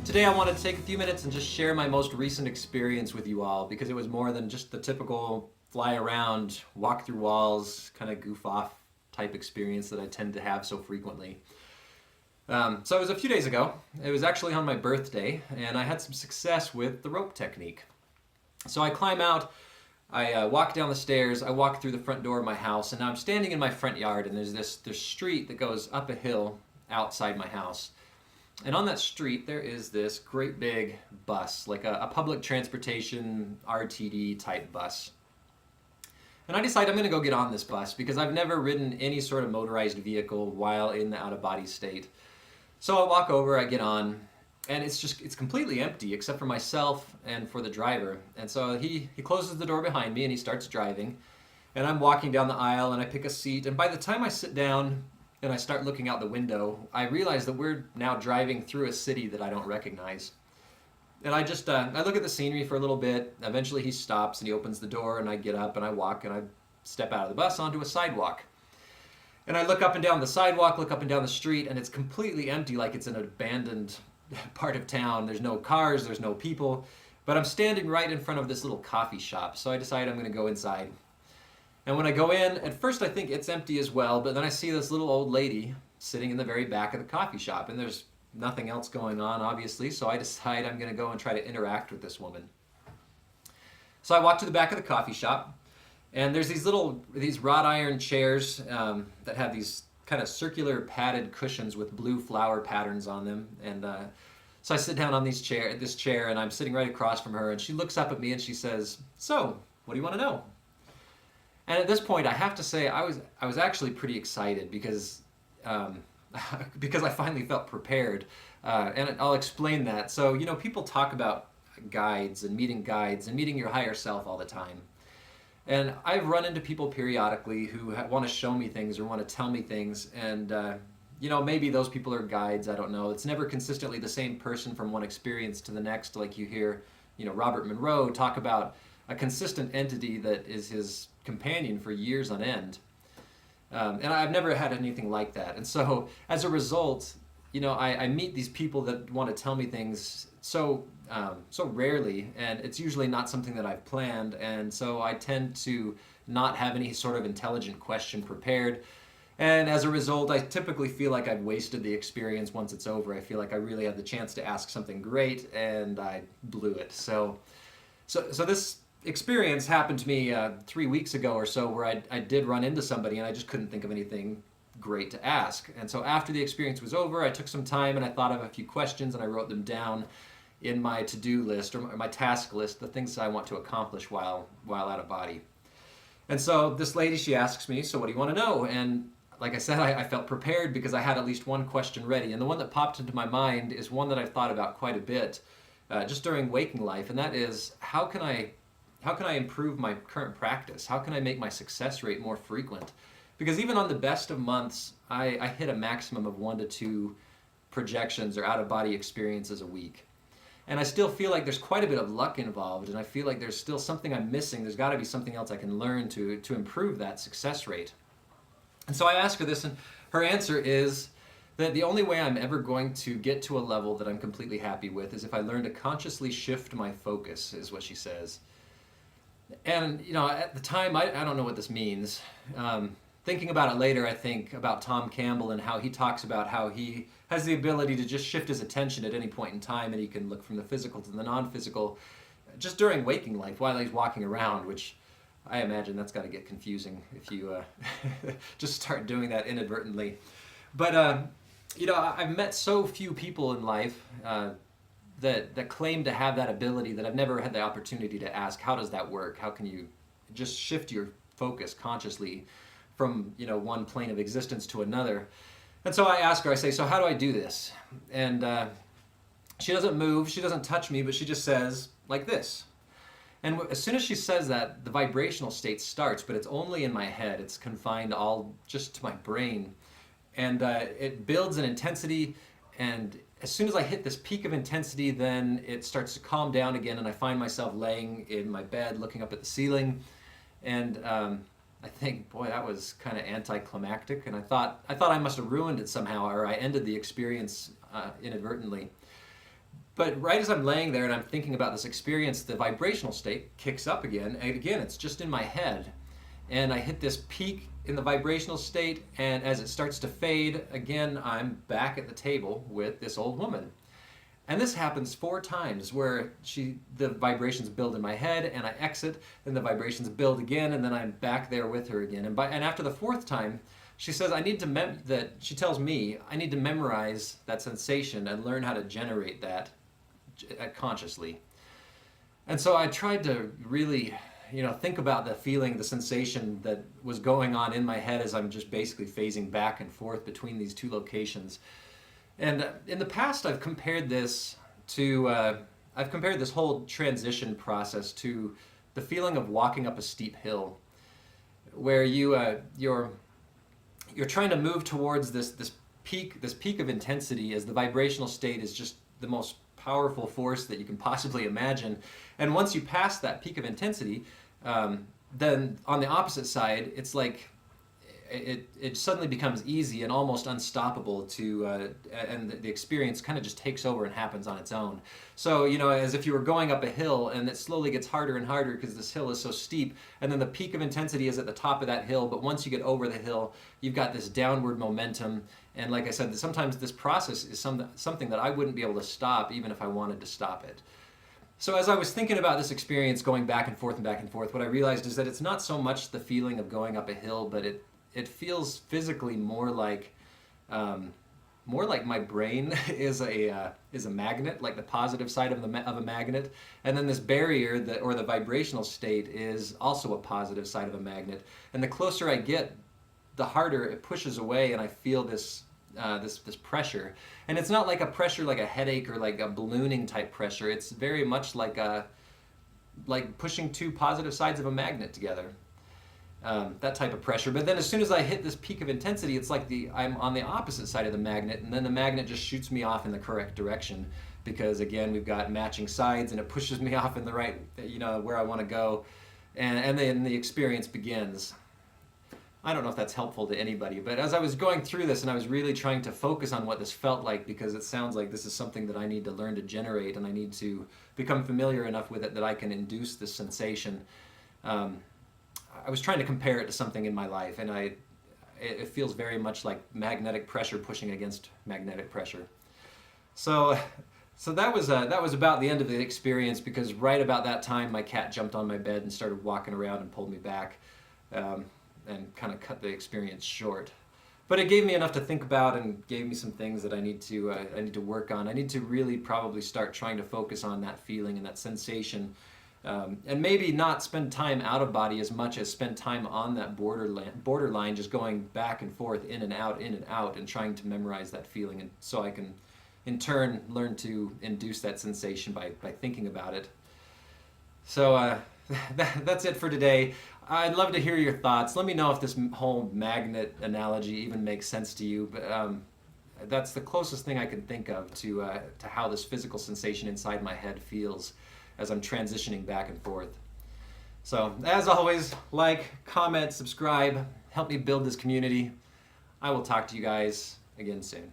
Today I wanted to take a few minutes and just share my most recent experience with you all because it was more than just the typical fly around, walk through walls, kind of goof off type experience that I tend to have so frequently. So it was a few days ago. It was actually on my birthday, and I had some success with the rope technique. So I climb out, I walk down the stairs, I walk through the front door of my house, and now I'm standing in my front yard, and there's this street that goes up a hill outside my house. And on that street, there is this great big bus, like a public transportation RTD type bus. And I decide I'm going to go get on this bus because I've never ridden any sort of motorized vehicle while in the out-of-body state. So I walk over, I get on, and it's completely empty except for myself and for the driver. And so he closes the door behind me and he starts driving. And I'm walking down the aisle and I pick a seat. And by the time I sit down and I start looking out the window, I realize that we're now driving through a city that I don't recognize. And I just, I look at the scenery for a little bit. Eventually he stops and he opens the door and I get up and I walk and I step out of the bus onto a sidewalk. And I look up and down the sidewalk, look up and down the street, and it's completely empty, like it's an abandoned part of town. There's no cars, there's no people, but I'm standing right in front of this little coffee shop. So I decide I'm gonna go inside. And when I go in, at first I think it's empty as well, but then I see this little old lady sitting in the very back of the coffee shop, and there's nothing else going on, obviously, so I decide I'm going to go and try to interact with this woman. So I walk to the back of the coffee shop, and there's these wrought iron chairs that have these kind of circular padded cushions with blue flower patterns on them, and so I sit down on this chair, and I'm sitting right across from her, and she looks up at me and she says, "So, what do you want to know?" And at this point, I have to say I was actually pretty excited because because I finally felt prepared, and I'll explain that. So people talk about guides and meeting your higher self all the time, and I've run into people periodically who want to show me things or want to tell me things, and maybe those people are guides. I don't know. It's never consistently the same person from one experience to the next. Like you hear, Robert Monroe talk about a consistent entity that is his companion for years on end. And I've never had anything like that. And so as a result, I meet these people that want to tell me things so rarely, and it's usually not something that I've planned. And so I tend to not have any sort of intelligent question prepared. And as a result, I typically feel like I've wasted the experience once it's over. I feel like I really had the chance to ask something great and I blew it. So this experience happened to me 3 weeks ago or so, where I did run into somebody and I just couldn't think of anything great to ask. And so after the experience was over, I took some time and I thought of a few questions and I wrote them down in my to-do list or my task list, the things I want to accomplish while out of body. And so this lady, she asks me, "So what do you want to know?" And like I said, I felt prepared because I had at least one question ready. And the one that popped into my mind is one that I've thought about quite a bit just during waking life, and that is, how can I improve my current practice? How can I make my success rate more frequent? Because even on the best of months, I hit a maximum of 1 to 2 projections or out-of-body experiences a week. And I still feel like there's quite a bit of luck involved, and I feel like there's still something I'm missing. There's got to be something else I can learn to improve that success rate. And so I ask her this, and her answer is that the only way I'm ever going to get to a level that I'm completely happy with is if I learn to consciously shift my focus, is what she says. And at the time, I don't know what this means. Thinking about it later, I think about Tom Campbell and how he talks about how he has the ability to just shift his attention at any point in time, and he can look from the physical to the non-physical just during waking life while he's walking around, which I imagine that's got to get confusing if you just start doing that inadvertently. But I've met so few people in life that claim to have that ability that I've never had the opportunity to ask, how does that work? How can you just shift your focus consciously from one plane of existence to another? And so I ask her, I say, "So how do I do this?" And she doesn't move, she doesn't touch me, but she just says like this. And as soon as she says that, the vibrational state starts, but it's only in my head. It's confined all just to my brain. And it builds an intensity, and as soon as I hit this peak of intensity, then it starts to calm down again, and I find myself laying in my bed looking up at the ceiling. And I think, boy, that was kind of anticlimactic, and I thought I must have ruined it somehow, or I ended the experience inadvertently. But right as I'm laying there and I'm thinking about this experience, the vibrational state kicks up again. And again, it's just in my head. And I hit this peak in the vibrational state, and as it starts to fade, again, I'm back at the table with this old woman. And this happens 4 times where the vibrations build in my head and I exit, then the vibrations build again, and then I'm back there with her again. And after the 4th time, she says she tells me I need to memorize that sensation and learn how to generate that consciously. And so I tried to really, think about the feeling, the sensation that was going on in my head as I'm just basically phasing back and forth between these 2 locations. And in the past, I've compared this whole transition process to the feeling of walking up a steep hill, where you're trying to move towards this peak of intensity, as the vibrational state is just the most powerful force that you can possibly imagine. And once you pass that peak of intensity, then on the opposite side, it's like it suddenly becomes easy and almost unstoppable and the experience kind of just takes over and happens on its own. So, as if you were going up a hill, and it slowly gets harder and harder because this hill is so steep, and then the peak of intensity is at the top of that hill, but once you get over the hill, you've got this downward momentum. And like I said, sometimes this process is something that I wouldn't be able to stop even if I wanted to stop it. So as I was thinking about this experience going back and forth, what I realized is that it's not so much the feeling of going up a hill, but it feels physically more like my brain is a magnet, like the positive side of a magnet, and then this barrier or the vibrational state is also a positive side of a magnet. And the closer I get, the harder it pushes away, and I feel this pressure. And it's not like a pressure like a headache or like a ballooning type pressure. It's very much like pushing 2 positive sides of a magnet together. That type of pressure. But then as soon as I hit this peak of intensity, it's like I'm on the opposite side of the magnet, and then the magnet just shoots me off in the correct direction, because again, we've got matching sides, and it pushes me off in the right, where I want to go, and then the experience begins. I don't know if that's helpful to anybody, but as I was going through this and I was really trying to focus on what this felt like, because it sounds like this is something that I need to learn to generate, and I need to become familiar enough with it that I can induce this sensation. I was trying to compare it to something in my life, and it feels very much like magnetic pressure pushing against magnetic pressure. So that was about the end of the experience, because right about that time my cat jumped on my bed and started walking around and pulled me back, and kind of cut the experience short. But it gave me enough to think about and gave me some things that I need to work on. I need to really probably start trying to focus on that feeling and that sensation. And maybe not spend time out of body as much as spend time on that borderline, just going back and forth, in and out, and trying to memorize that feeling, and so I can, in turn, learn to induce that sensation by thinking about it. So that's it for today. I'd love to hear your thoughts. Let me know if this whole magnet analogy even makes sense to you. But that's the closest thing I can think of to how this physical sensation inside my head feels as I'm transitioning back and forth. So, as always, like, comment, subscribe, help me build this community. I will talk to you guys again soon.